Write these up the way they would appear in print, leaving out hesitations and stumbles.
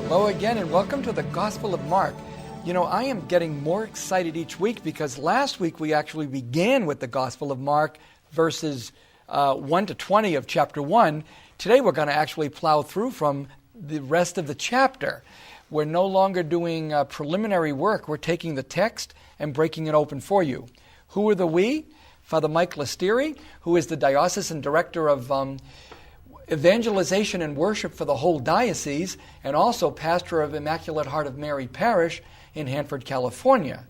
Hello again, and welcome to the Gospel of Mark. You know, I am getting more excited each week because last week we actually began with the Gospel of Mark, verses 1 to 20 of chapter 1. Today we're going to actually plow through from the rest of the chapter. We're no longer doing preliminary work. We're taking the text and breaking it open for you. Who are the we? Father Mike Lastiri, who is the diocesan director of evangelization and worship for the whole diocese, and also pastor of Immaculate Heart of Mary Parish in Hanford, California.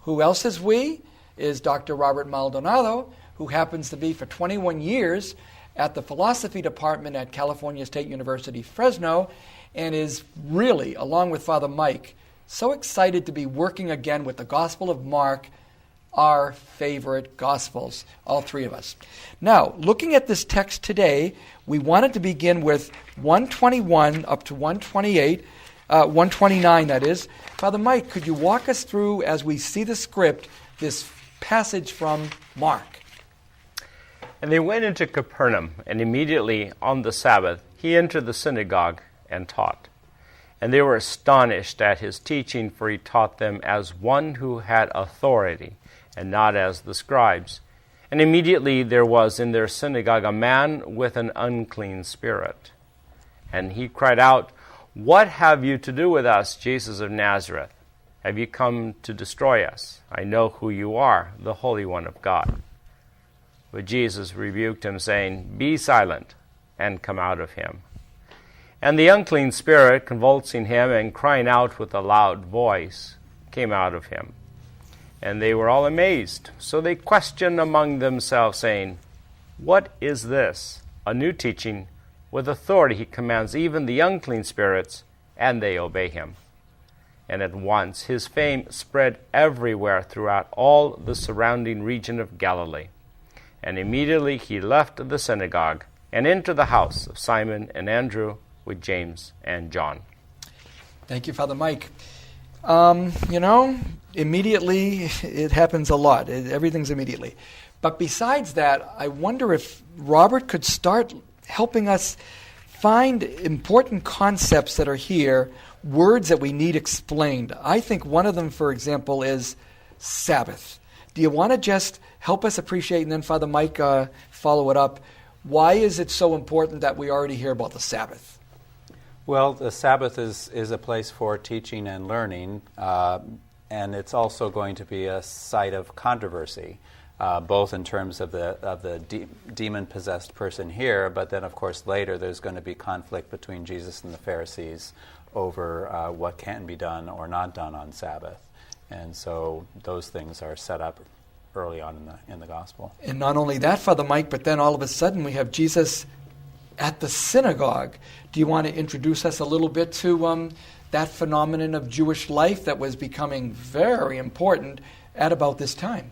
Who else is we? Is Dr. Robert Maldonado, who happens to be for 21 years at the philosophy department at California State University, Fresno, and is really, along with Father Mike, so excited to be working again with the Gospel of Mark, our favorite Gospels, all three of us. Now, looking at this text today, we wanted to begin with 121 up to 128, 129 that is. Father Mike, could you walk us through, as we see the script, this passage from Mark? And they went into Capernaum, and immediately on the Sabbath he entered the synagogue and taught. And they were astonished at his teaching, for he taught them as one who had authority, and not as the scribes. And immediately there was in their synagogue a man with an unclean spirit. And he cried out, "What have you to do with us, Jesus of Nazareth? Have you come to destroy us? I know who you are, the Holy One of God." But Jesus rebuked him, saying, "Be silent, and come out of him." And the unclean spirit, convulsing him and crying out with a loud voice, came out of him. And they were all amazed. So they questioned among themselves, saying, "What is this? A new teaching. With authority he commands even the unclean spirits, and they obey him." And at once his fame spread everywhere throughout all the surrounding region of Galilee. And immediately he left the synagogue and entered the house of Simon and Andrew with James and John. Thank you, Father Mike. Immediately, it happens a lot. Everything's immediately. But besides that, I wonder if Robert could start helping us find important concepts that are here, words that we need explained. I think one of them, for example, is Sabbath. Do you want to just help us appreciate, and then Father Mike follow it up, why is it so important that we already hear about the Sabbath? Well, the Sabbath is a place for teaching and learning, and it's also going to be a site of controversy, both in terms of the demon-possessed person here, but then, of course, later there's going to be conflict between Jesus and the Pharisees over what can be done or not done on Sabbath. And so those things are set up early on in the Gospel. And not only that, Father Mike, but then all of a sudden we have Jesus at the synagogue. Do you want to introduce us a little bit to that phenomenon of Jewish life that was becoming very important at about this time?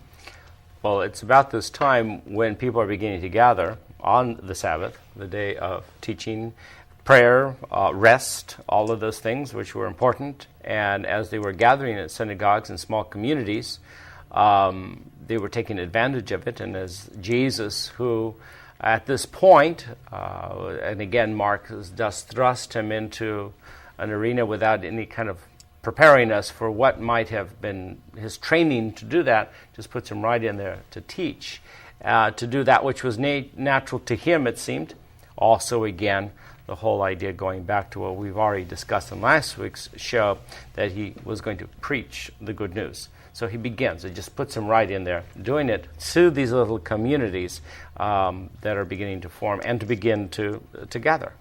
Well, it's about this time when people are beginning to gather on the Sabbath, the day of teaching, prayer, rest, all of those things which were important. And as they were gathering at synagogues and small communities, they were taking advantage of it. And as Jesus, who at this point, and again, Mark does thrust him into an arena without any kind of preparing us for what might have been his training to do that, just puts him right in there to teach, to do that which was natural to him, it seemed. Also, again, the whole idea going back to what we've already discussed in last week's show, that he was going to preach the good news. So he begins. It just puts him right in there, doing it to these little communities that are beginning to form and to begin to gather.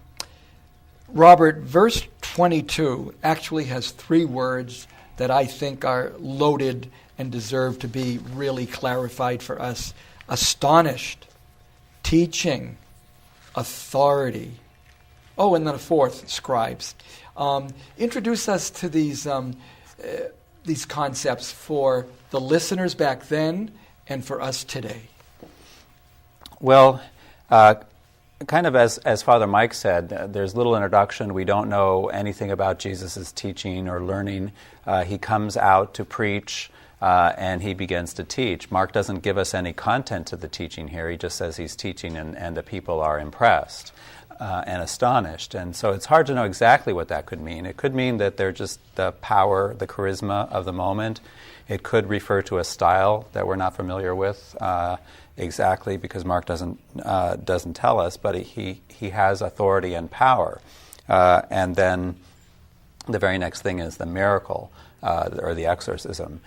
Robert, verse 22 actually has three words that I think are loaded and deserve to be really clarified for us. Astonished, teaching, authority. Oh, and then a fourth, scribes. Introduce us to these concepts for the listeners back then and for us today. Well, kind of as Father Mike said, there's little introduction. We don't know anything about Jesus' teaching or learning. He comes out to preach, and he begins to teach. Mark doesn't give us any content to the teaching here. He just says he's teaching, and the people are impressed. and astonished. And so it's hard to know exactly what that could mean. It could mean that they're just the power, the charisma of the moment. It could refer to a style that we're not familiar with exactly, because Mark doesn't tell us, but he has authority and power. And then the very next thing is the miracle, or the exorcism.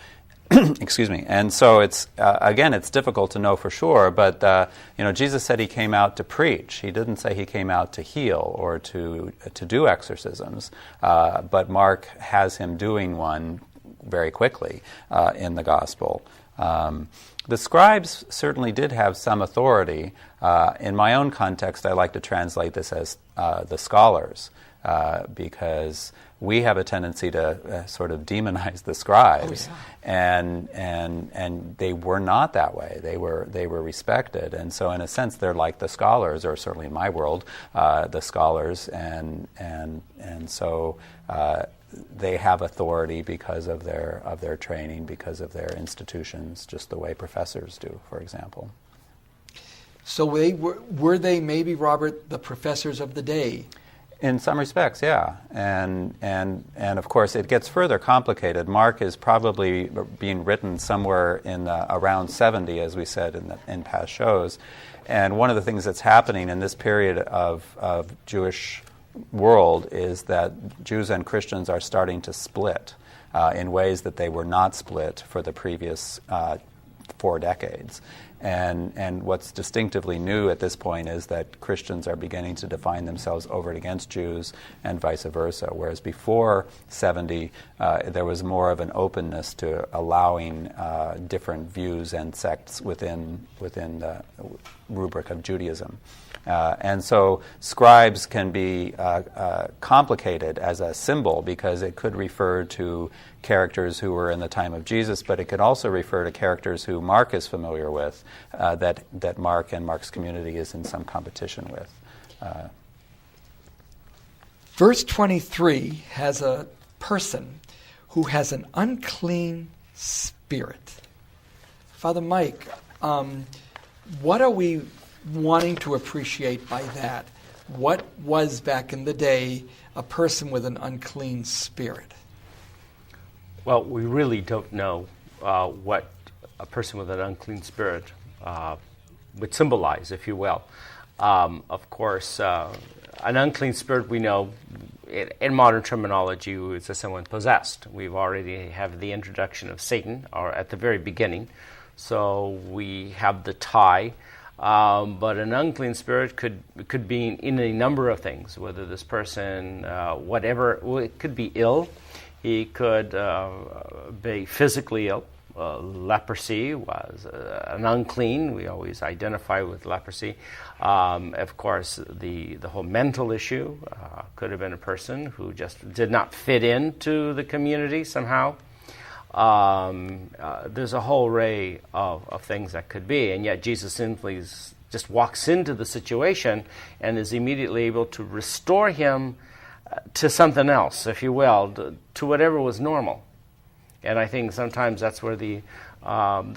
Excuse me. And so it's again, it's difficult to know for sure. But Jesus said he came out to preach. He didn't say he came out to heal or to do exorcisms. But Mark has him doing one very quickly in the gospel. The scribes certainly did have some authority. In my own context, I like to translate this as the scholars, because we have a tendency to sort of demonize the scribes, and they were not that way. They were respected, and so in a sense, they're like the scholars, or certainly in my world, the scholars, and so they have authority because of their training, because of their institutions, just the way professors do, for example. So were they maybe, Robert, the professors of the day? In some respects, yeah, and of course it gets further complicated. Mark is probably being written somewhere in around 70, as we said in past shows, and one of the things that's happening in this period of Jewish world is that Jews and Christians are starting to split in ways that they were not split for the previous 4 decades. And what's distinctively new at this point is that Christians are beginning to define themselves over and against Jews and vice versa, whereas before 70 there was more of an openness to allowing different views and sects within the rubric of Judaism. And so scribes can be complicated as a symbol because it could refer to characters who were in the time of Jesus, but it could also refer to characters who Mark is familiar with, that Mark and Mark's community is in some competition with. Verse 23 has a person who has an unclean spirit. Father Mike, what are we wanting to appreciate by that? What was back in the day a person with an unclean spirit? Well, we really don't know what a person with an unclean spirit would symbolize, if you will. Of course, an unclean spirit, we know, in modern terminology, is someone possessed. We've already have the introduction of Satan, or at the very beginning, so we have the tie. But an unclean spirit could be in a number of things, whether this person, it could be ill. He could be physically ill. Leprosy was an unclean. We always identify with leprosy. Of course, the whole mental issue could have been a person who just did not fit into the community somehow. There's a whole array of things that could be, and yet Jesus simply just walks into the situation and is immediately able to restore him to something else, if you will, to whatever was normal. And I think sometimes that's where the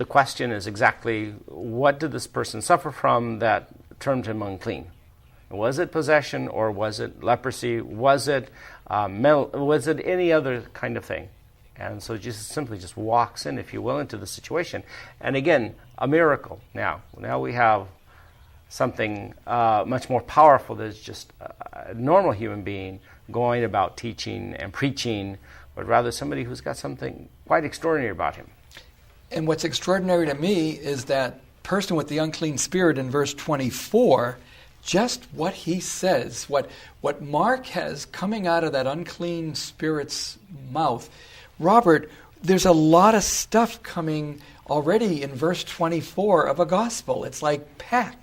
question is exactly, what did this person suffer from that turned him unclean? Was it possession, or was it leprosy? Was it any other kind of thing? And so Jesus simply just walks in, if you will, into the situation. And again, a miracle. Now we have something much more powerful than just a normal human being going about teaching and preaching, but rather somebody who's got something quite extraordinary about him. And what's extraordinary to me is that person with the unclean spirit in verse 24, just what he says, what Mark has coming out of that unclean spirit's mouth. Robert, there's a lot of stuff coming already in verse 24 of a gospel. It's like packed.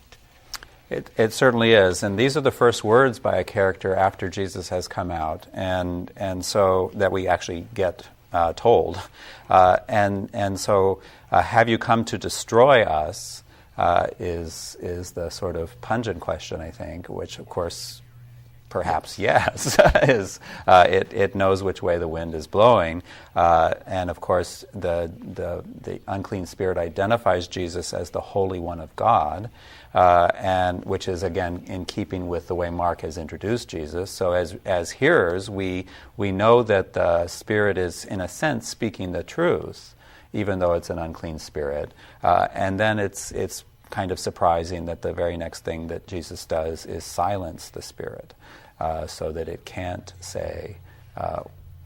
It certainly is, and these are the first words by a character after Jesus has come out, and so that we actually get told, and so have you come to destroy us? Is the sort of pungent question, I think, which of course perhaps yes. It knows which way the wind is blowing, and of course the unclean spirit identifies Jesus as the Holy One of God, and which is again in keeping with the way Mark has introduced Jesus. So as hearers, we know that the spirit is in a sense speaking the truth, even though it's an unclean spirit, and then it's kind of surprising that the very next thing that Jesus does is silence the spirit, so that it can't say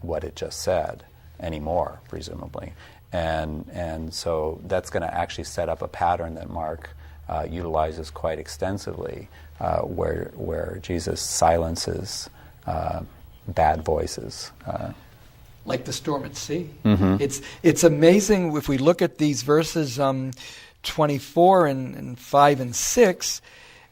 what it just said anymore, presumably. And so that's going to actually set up a pattern that Mark utilizes quite extensively, where Jesus silences bad voices. Like the storm at sea. Mm-hmm. It's amazing if we look at these verses 24 and 5 and 6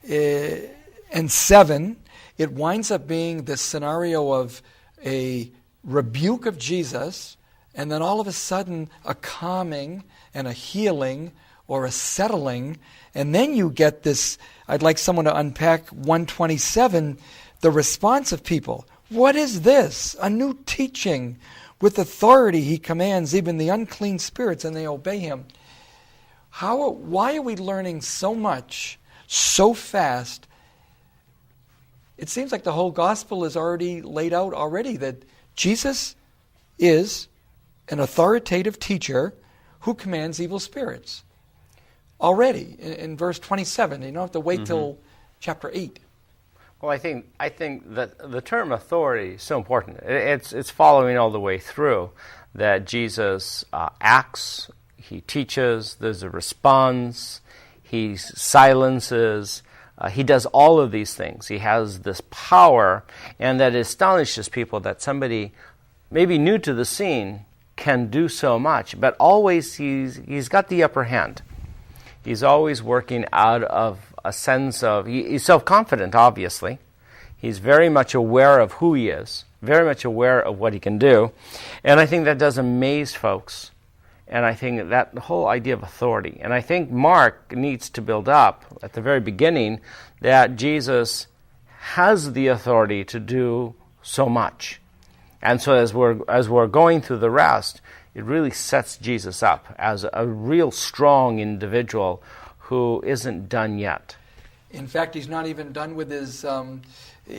and 7, it winds up being this scenario of a rebuke of Jesus, and then all of a sudden a calming and a healing or a settling, and then you get this, I'd like someone to unpack 127, the response of people. What is this? A new teaching. With authority he commands even the unclean spirits, and they obey him. Why are we learning so much, so fast? It seems like the whole gospel is already laid out already, that Jesus is an authoritative teacher who commands evil spirits. Already, in verse 27. You don't have to wait till chapter 8. Well, I think that the term authority is so important. It's following all the way through, that Jesus acts, he teaches, there's a response, he silences, he does all of these things. He has this power, and that astonishes people that somebody maybe new to the scene can do so much, but always he's got the upper hand. He's always working out of a sense of, he's self-confident, obviously. He's very much aware of who he is, very much aware of what he can do. And I think that does amaze folks. And I think that the whole idea of authority. And I think Mark needs to build up at the very beginning that Jesus has the authority to do so much. And so as we're going through the rest, it really sets Jesus up as a real strong individual who isn't done yet. In fact, he's not even done with his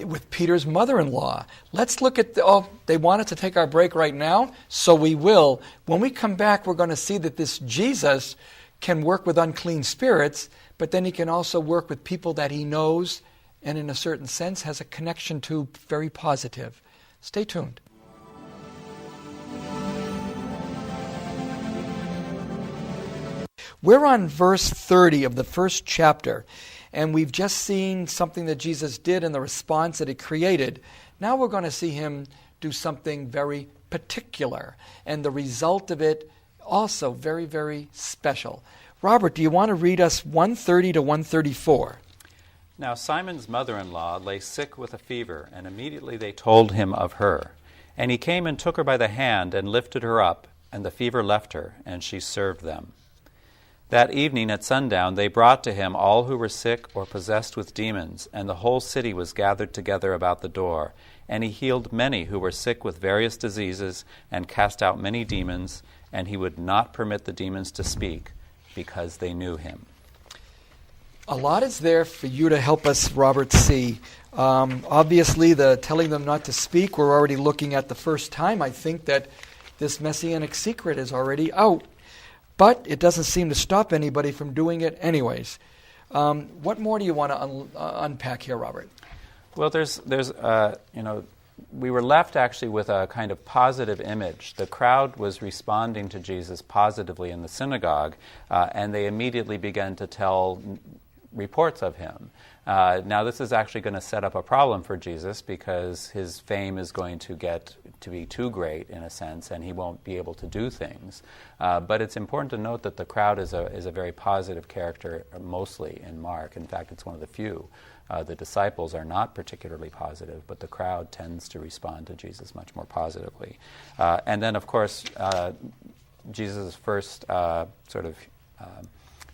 with Peter's mother-in-law. Let's look at they wanted to take our break right now, so we will. When we come back, we're going to see that this Jesus can work with unclean spirits, but then he can also work with people that he knows and in a certain sense has a connection to, very positive. Stay tuned. We're on verse 30 of the first chapter, and we've just seen something that Jesus did and the response that it created. Now we're going to see him do something very particular, and the result of it also very, very special. Robert, do you want to read us 130 to 134? Now Simon's mother-in-law lay sick with a fever, and immediately they told him of her. And he came and took her by the hand and lifted her up, and the fever left her, and she served them. That evening at sundown they brought to him all who were sick or possessed with demons, and the whole city was gathered together about the door. And he healed many who were sick with various diseases, and cast out many demons, and he would not permit the demons to speak, because they knew him. A lot is there for you to help us, Robert, see. Obviously, the telling them not to speak, we're already looking at the first time. I think that this messianic secret is already out. But it doesn't seem to stop anybody from doing it anyways. What more do you want to unpack here, Robert? Well, we were left actually with a kind of positive image. The crowd was responding to Jesus positively in the synagogue, and they immediately began to tell reports of him. Now, this is actually going to set up a problem for Jesus, because his fame is going to get to be too great, in a sense, and he won't be able to do things. But it's important to note that the crowd is a very positive character, mostly in Mark. In fact, it's one of the few. The disciples are not particularly positive, but the crowd tends to respond to Jesus much more positively. And then, of course, Jesus' first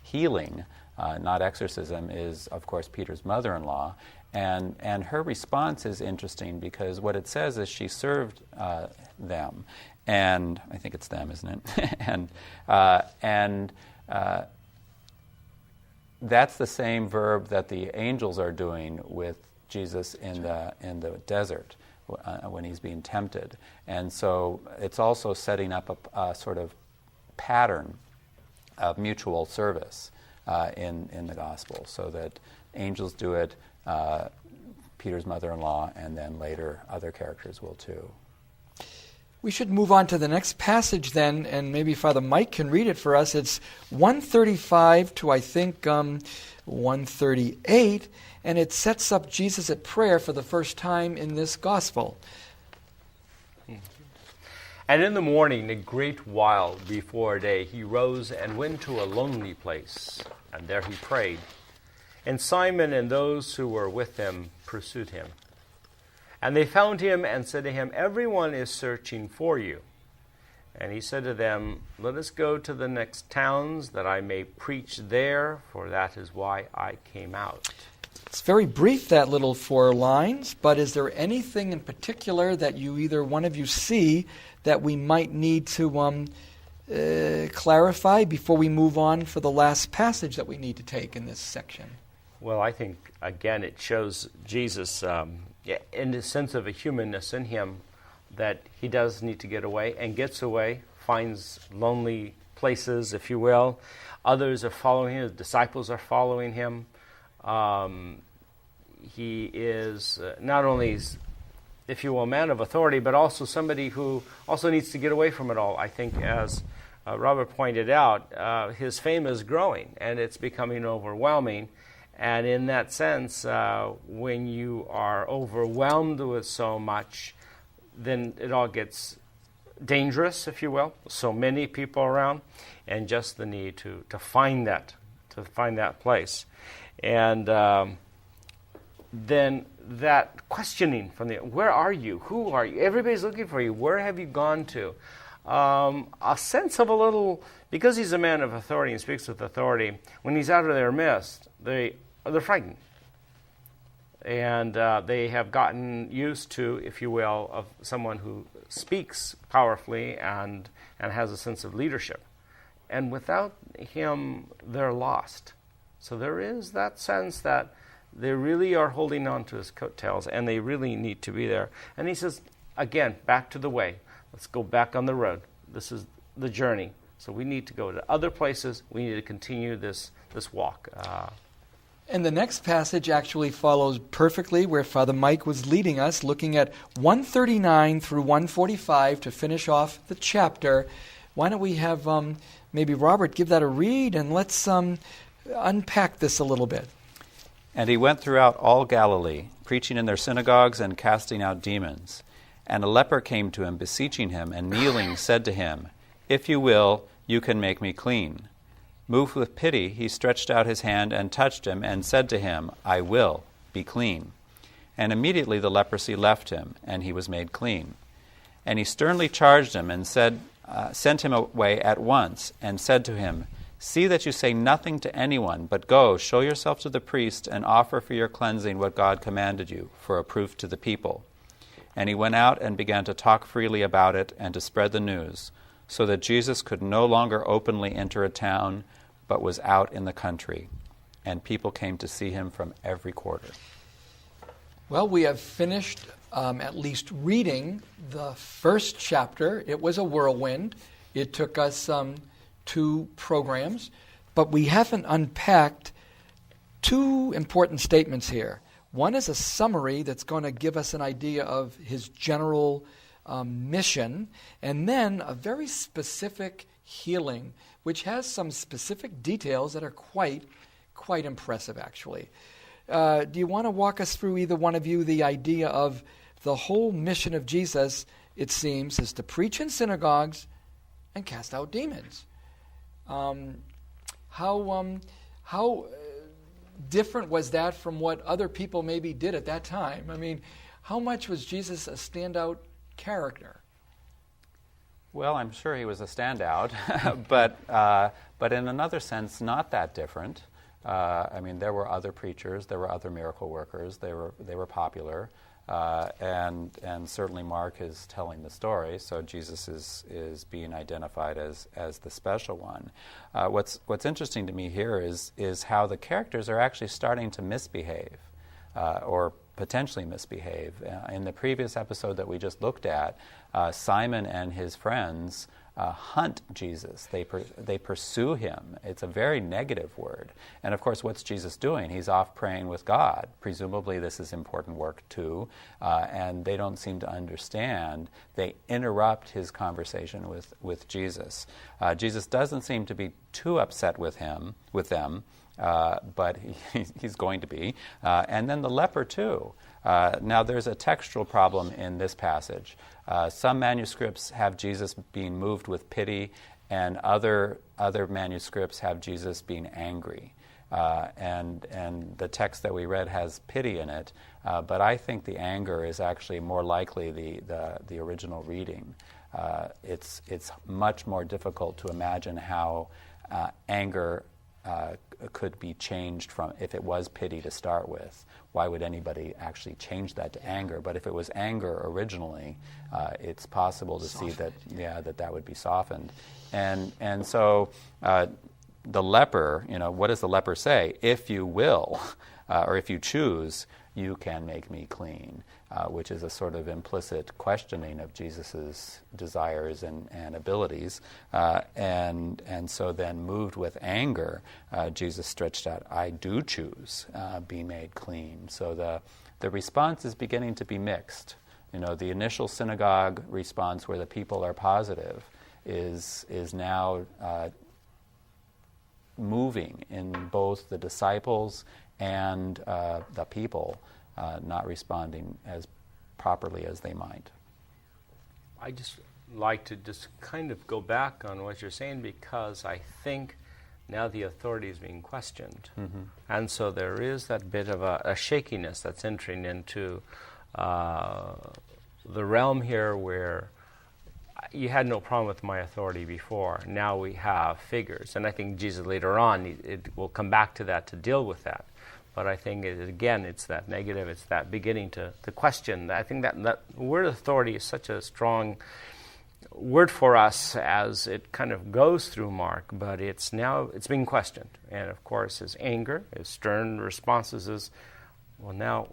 healing, not exorcism, is, of course, Peter's mother-in-law. And her response is interesting because what it says is she served them, and I think it's them, isn't it? and that's the same verb that the angels are doing with Jesus in the desert when he's being tempted. And so it's also setting up a sort of pattern of mutual service in the gospel, so that angels do it, Peter's mother-in-law, and then later other characters will too. We should move on to the next passage then, and maybe Father Mike can read it for us. It's 135 to, I think, 138, and it sets up Jesus at prayer for the first time in this gospel. And in the morning, a great while before day, he rose and went to a lonely place, and there he prayed. And Simon and those who were with him pursued him. And they found him and said to him, "Everyone is searching for you." And he said to them, "Let us go to the next towns, that I may preach there, for that is why I came out." It's very brief, that little 4 lines, but is there anything in particular that you either one of you see that we might need to clarify before we move on for the last passage that we need to take in this section? Well, I think, again, it shows Jesus in the sense of a humanness in him, that he does need to get away and gets away, finds lonely places, if you will. Others are following him. His disciples are following him. He is not only, if you will, a man of authority, but also somebody who also needs to get away from it all. I think, as Robert pointed out, his fame is growing, and it's becoming overwhelming. And in that sense, when you are overwhelmed with so much, then it all gets dangerous, if you will. So many people around, and just the need to find that place. And then that questioning from where are you? Who are you? Everybody's looking for you. Where have you gone to? A sense of a little, because he's a man of authority and speaks with authority, when he's out of their midst, they're frightened. And they have gotten used to, if you will, of someone who speaks powerfully and has a sense of leadership. And without him, they're lost. So there is that sense that they really are holding on to his coattails, and they really need to be there. And he says, again, back to the way. Let's go back on the road. This is the journey. So we need to go to other places. We need to continue this walk. And the next passage actually follows perfectly where Father Mike was leading us, looking at 139 through 145 to finish off the chapter. Why don't we have maybe Robert give that a read, and let's unpack this a little bit. And he went throughout all Galilee, preaching in their synagogues and casting out demons. And a leper came to him, beseeching him, and kneeling said to him, "If you will, you can make me clean." Moved with pity, he stretched out his hand and touched him, and said to him, "I will, be clean." And immediately the leprosy left him, and he was made clean. And he sternly charged him, and sent him away at once, and said to him, "See that you say nothing to anyone, but go, show yourself to the priest, and offer for your cleansing what God commanded you, for a proof to the people." And he went out and began to talk freely about it, and to spread the news, so that Jesus could no longer openly enter a town, but was out in the country. And people came to see him from every quarter. Well, we have finished at least reading the first chapter. It was a whirlwind. It took us 2 programs, but we haven't unpacked 2 important statements here. One is a summary that's going to give us an idea of his general mission, and then a very specific healing, which has some specific details that are quite impressive, actually. Do you want to walk us through, either one of you, the idea of the whole mission of Jesus, it seems, is to preach in synagogues and cast out demons? How different was that from what other people maybe did at that time? I mean, how much was Jesus a standout character? Well, I'm sure he was a standout, but in another sense, not that different I mean, there were other preachers, there were other miracle workers, they were popular, and certainly Mark is telling the story, so Jesus is being identified as the special one. What's interesting to me here is how the characters are actually starting to misbehave, or potentially misbehave. In the previous episode that we just looked at, Simon and his friends hunt Jesus. They pursue him. It's a very negative word. And of course, what's Jesus doing? He's off praying with God. Presumably this is important work too, and they don't seem to understand. They interrupt his conversation with Jesus. Jesus doesn't seem to be too upset with them, but he's going to be. And then the leper too. Now there's a textual problem in this passage. Some manuscripts have Jesus being moved with pity, and other manuscripts have Jesus being angry. And the text that we read has pity in it, but I think the anger is actually more likely the original reading. It's much more difficult to imagine how anger could be changed from, if it was pity to start with. Why would anybody actually change that to anger? But if it was anger originally, it's possible to see that that would be softened. And so the leper, what does the leper say? If you will, or if you choose, you can make me clean, which is a sort of implicit questioning of Jesus's desires and abilities. And so then, moved with anger, Jesus stretched out, I do choose, be made clean. So the response is beginning to be mixed. The initial synagogue response, where the people are positive, is now moving in both the disciples and the people not responding as properly as they might. I just like to just kind of go back on what you're saying, because I think now the authority is being questioned. Mm-hmm. And so there is that bit of a shakiness that's entering into the realm here where you had no problem with my authority before. Now we have figures. And I think Jesus later on, it will come back to that to deal with that. But I think, it's that negative, it's that beginning to question. I think that word authority is such a strong word for us as it kind of goes through Mark, but it's being questioned. And of course, his anger, his stern responses is, well, now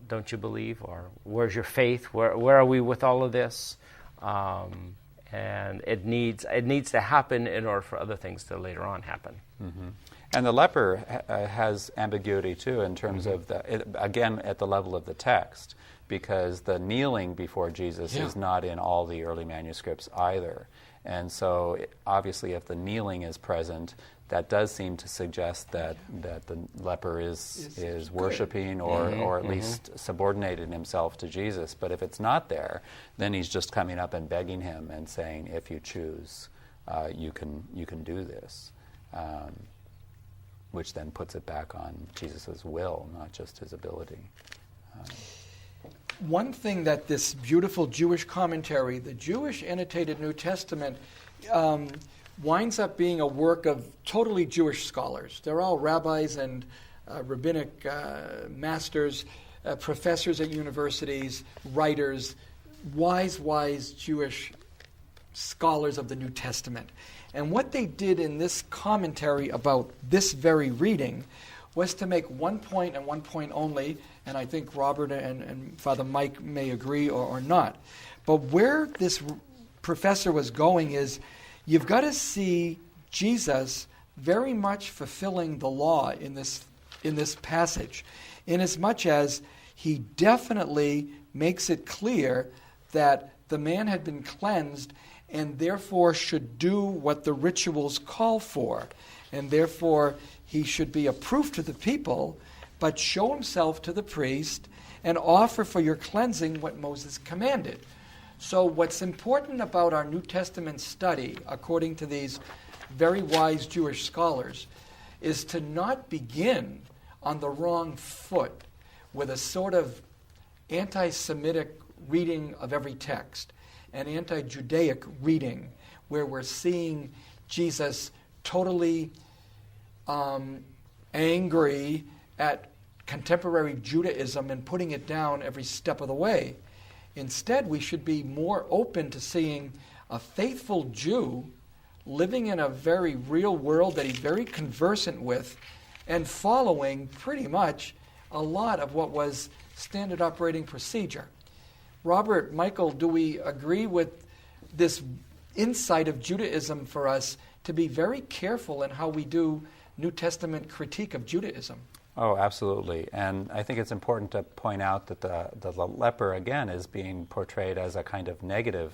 don't you believe? Or where's your faith? Where are we with all of this? And it needs to happen in order for other things to later on happen. Mm-hmm. And the leper has ambiguity too in terms mm-hmm. of again at the level of the text, because the kneeling before Jesus is not in all the early manuscripts either. And so obviously if the kneeling is present, that does seem to suggest that the leper is worshiping or at mm-hmm. least subordinating himself to Jesus. But if it's not there, then he's just coming up and begging him and saying, if you choose, you can do this. Which then puts it back on Jesus' will, not just his ability. One thing that this beautiful Jewish commentary, the Jewish annotated New Testament, winds up being a work of totally Jewish scholars. They're all rabbis and rabbinic masters, professors at universities, writers, wise Jewish scholars of the New Testament. And what they did in this commentary about this very reading was to make one point and one point only, and I think Robert and Father Mike may agree or not. But where this professor was going is, you've got to see Jesus very much fulfilling the law in this passage, inasmuch as he definitely makes it clear that the man had been cleansed and therefore should do what the rituals call for. And therefore, he should be a proof to the people, but show himself to the priest and offer for your cleansing what Moses commanded. So what's important about our New Testament study, according to these very wise Jewish scholars, is to not begin on the wrong foot with a sort of anti-Semitic reading of every text, an anti-Judaic reading, where we're seeing Jesus totally angry at contemporary Judaism and putting it down every step of the way. Instead, we should be more open to seeing a faithful Jew living in a very real world that he's very conversant with and following pretty much a lot of what was standard operating procedure. Robert, Michael, do we agree with this insight of Judaism for us to be very careful in how we do New Testament critique of Judaism? Oh, absolutely. And I think it's important to point out that the leper, again, is being portrayed as a kind of negative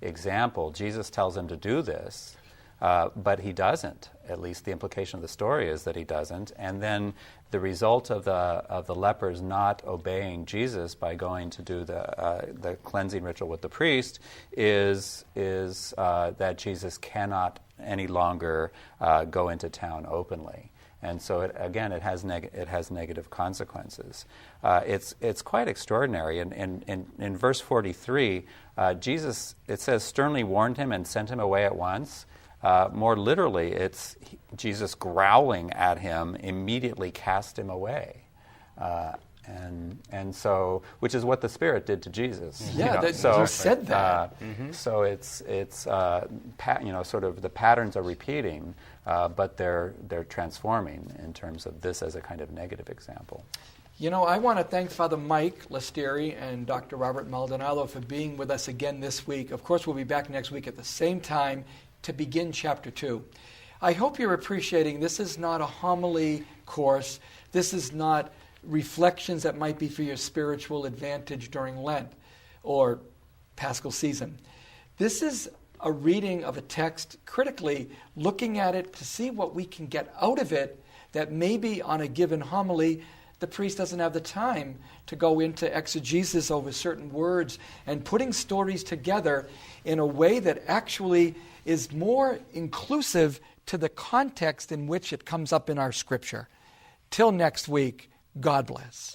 example. Jesus tells him to do this, but he doesn't. At least the implication of the story is that he doesn't. And then the result of the lepers not obeying Jesus by going to do the cleansing ritual with the priest is that Jesus cannot any longer go into town openly. And so, it has negative consequences. It's quite extraordinary. In verse 43, Jesus, it says, sternly warned him and sent him away at once. More literally, it's Jesus growling at him, immediately cast him away. And so, which is what the Spirit did to Jesus. Yeah, you said that. So it's sort of the patterns are repeating, but they're transforming in terms of this as a kind of negative example. You know, I want to thank Father Mike Lastiri and Dr. Robert Maldonado for being with us again this week. Of course, we'll be back next week at the same time to begin Chapter 2. I hope you're appreciating this is not a homily course. This is not reflections that might be for your spiritual advantage during Lent or Paschal season. This is a reading of a text critically, looking at it to see what we can get out of it that maybe on a given homily the priest doesn't have the time to go into exegesis over certain words and putting stories together in a way that actually is more inclusive to the context in which it comes up in our scripture. Till next week, God bless.